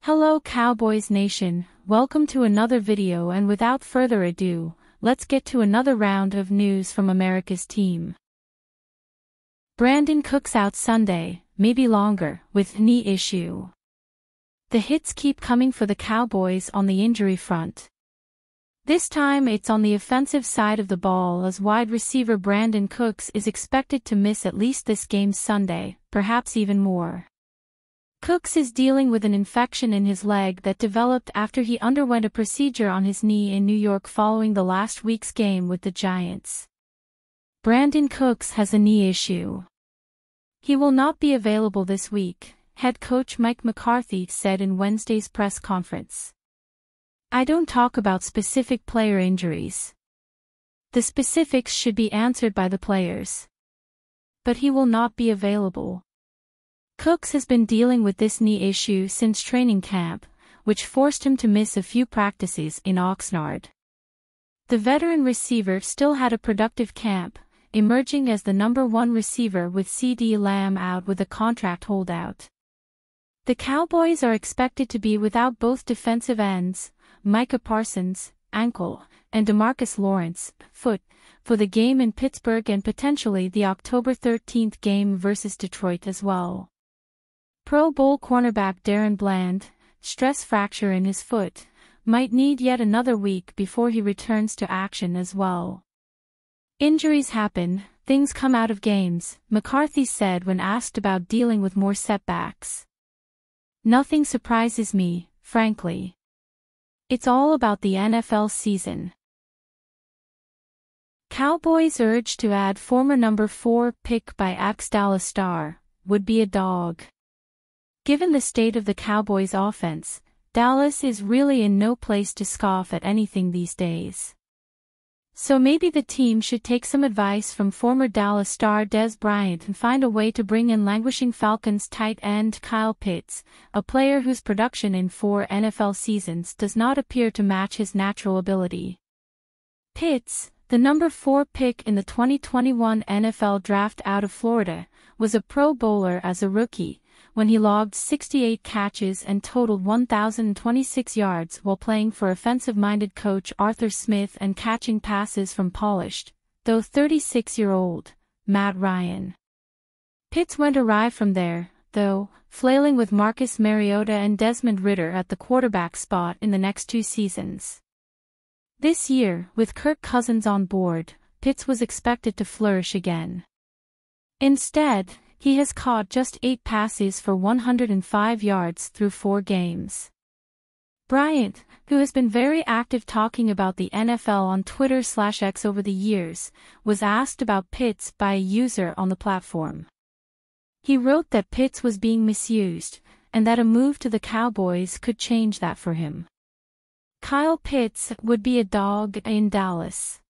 Hello Cowboys Nation, welcome to another video, and without further ado, let's get to another round of news from America's team. Brandon Cooks out Sunday, maybe longer, with knee issue. The hits keep coming for the Cowboys on the injury front. This time it's on the offensive side of the ball, as wide receiver Brandon Cooks is expected to miss at least this game Sunday, perhaps even more. Cooks is dealing with an infection in his leg that developed after he underwent a procedure on his knee in New York following the last week's game with the Giants. Brandon Cooks has a knee issue. He will not be available this week, head coach Mike McCarthy said in Wednesday's press conference. "I don't talk about specific player injuries. The specifics should be answered by the players. But he will not be available." Cooks has been dealing with this knee issue since training camp, which forced him to miss a few practices in Oxnard. The veteran receiver still had a productive camp, emerging as the number one receiver with CeeDee Lamb out with a contract holdout. The Cowboys are expected to be without both defensive ends, Micah Parsons, ankle, and DeMarcus Lawrence, foot, for the game in Pittsburgh and potentially the October 13th game versus Detroit as well. Pro Bowl cornerback Darren Bland, stress fracture in his foot, might need yet another week before he returns to action as well. "Injuries happen, things come out of games," McCarthy said when asked about dealing with more setbacks. "Nothing surprises me, frankly. It's all about the NFL season." Cowboys urged to add former number 4 pick by Dallas star, would be a dog. Given the state of the Cowboys' offense, Dallas is really in no place to scoff at anything these days. So maybe the team should take some advice from former Dallas star Dez Bryant and find a way to bring in languishing Falcons tight end Kyle Pitts, a player whose production in 4 NFL seasons does not appear to match his natural ability. Pitts, the number 4 pick in the 2021 NFL Draft out of Florida, was a Pro Bowler as a rookie, when he logged 68 catches and totaled 1,026 yards while playing for offensive-minded coach Arthur Smith and catching passes from polished, though 36-year-old, Matt Ryan. Pitts went awry from there, though, flailing with Marcus Mariota and Desmond Ridder at the quarterback spot in the next 2 seasons. This year, with Kirk Cousins on board, Pitts was expected to flourish again. Instead, he has caught just 8 passes for 105 yards through 4 games. Bryant, who has been very active talking about the NFL on Twitter/X over the years, was asked about Pitts by a user on the platform. He wrote that Pitts was being misused, and that a move to the Cowboys could change that for him. Kyle Pitts would be a dog in Dallas.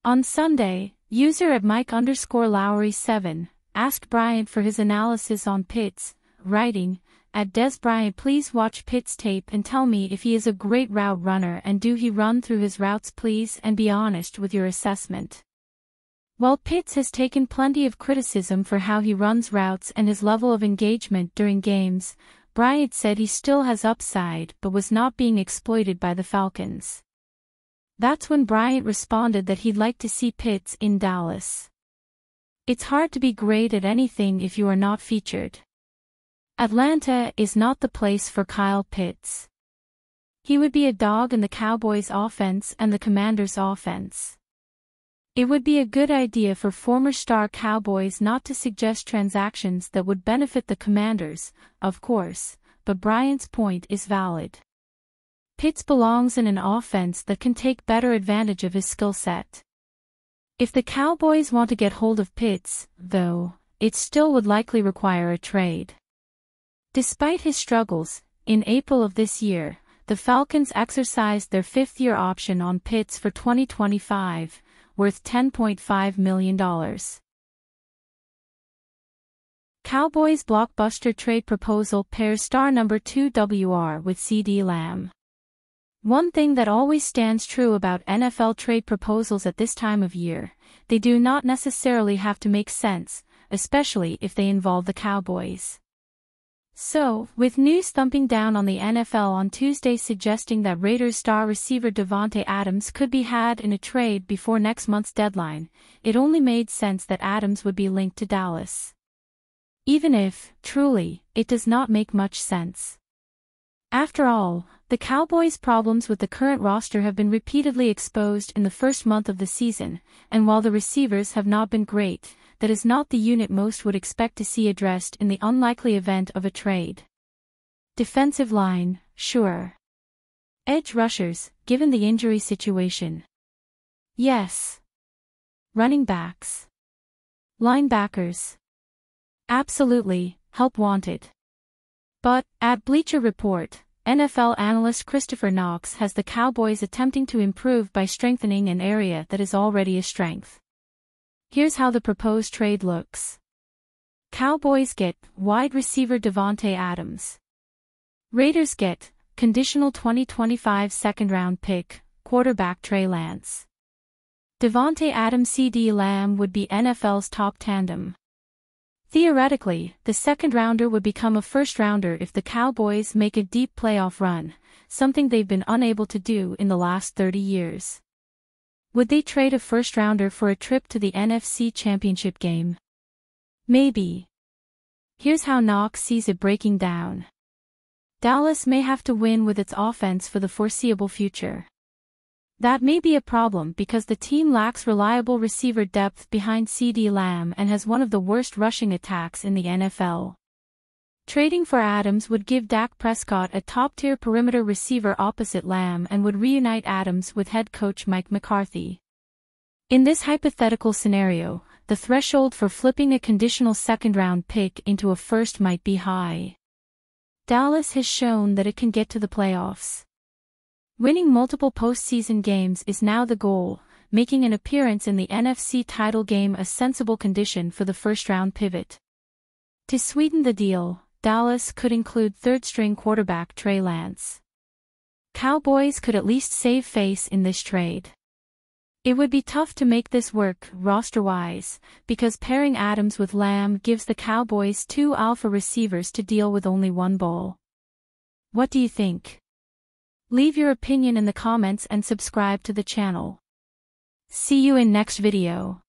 On Sunday, user at Mike_Lowry7 asked Bryant for his analysis on Pitts, writing, "At Dez Bryant, please watch Pitts tape and tell me if he is a great route runner, and do he run through his routes please, and be honest with your assessment." While Pitts has taken plenty of criticism for how he runs routes and his level of engagement during games, Bryant said he still has upside but was not being exploited by the Falcons. That's when Bryant responded that he'd like to see Pitts in Dallas. "It's hard to be great at anything if you are not featured. Atlanta is not the place for Kyle Pitts. He would be a dog in the Cowboys' offense and the Commanders' offense. It would be a good idea for former star Cowboys not to suggest transactions that would benefit the Commanders, of course, but Bryant's point is valid. Pitts belongs in an offense that can take better advantage of his skill set. If the Cowboys want to get hold of Pitts, though, it still would likely require a trade." Despite his struggles, in April of this year, the Falcons exercised their 5th-year option on Pitts for 2025, worth $10.5 million. Cowboys blockbuster trade proposal pairs star number 2 WR with CeeDee Lamb. One thing that always stands true about NFL trade proposals at this time of year, they do not necessarily have to make sense, especially if they involve the Cowboys. So, with news thumping down on the NFL on Tuesday suggesting that Raiders star receiver Davante Adams could be had in a trade before next month's deadline, it only made sense that Adams would be linked to Dallas. Even if, truly, it does not make much sense. After all, the Cowboys' problems with the current roster have been repeatedly exposed in the first month of the season, and while the receivers have not been great, that is not the unit most would expect to see addressed in the unlikely event of a trade. Defensive line, sure. Edge rushers, given the injury situation. Yes. Running backs. Linebackers. Absolutely, help wanted. But, at Bleacher Report, NFL analyst Christopher Knox has the Cowboys attempting to improve by strengthening an area that is already a strength. Here's how the proposed trade looks. Cowboys get wide receiver Davante Adams. Raiders get conditional 2025 second-round pick, quarterback Trey Lance. Davante Adams CeeDee Lamb would be NFL's top tandem. Theoretically, the second-rounder would become a first-rounder if the Cowboys make a deep playoff run, something they've been unable to do in the last 30 years. Would they trade a first-rounder for a trip to the NFC Championship game? Maybe. Here's how Knox sees it breaking down. Dallas may have to win with its offense for the foreseeable future. That may be a problem because the team lacks reliable receiver depth behind CeeDee Lamb and has one of the worst rushing attacks in the NFL. Trading for Adams would give Dak Prescott a top-tier perimeter receiver opposite Lamb and would reunite Adams with head coach Mike McCarthy. In this hypothetical scenario, the threshold for flipping a conditional second-round pick into a first might be high. Dallas has shown that it can get to the playoffs. Winning multiple postseason games is now the goal, making an appearance in the NFC title game a sensible condition for the first-round pivot. To sweeten the deal, Dallas could include third-string quarterback Trey Lance. Cowboys could at least save face in this trade. It would be tough to make this work, roster-wise, because pairing Adams with Lamb gives the Cowboys two alpha receivers to deal with only one ball. What do you think? Leave your opinion in the comments and subscribe to the channel. See you in next video.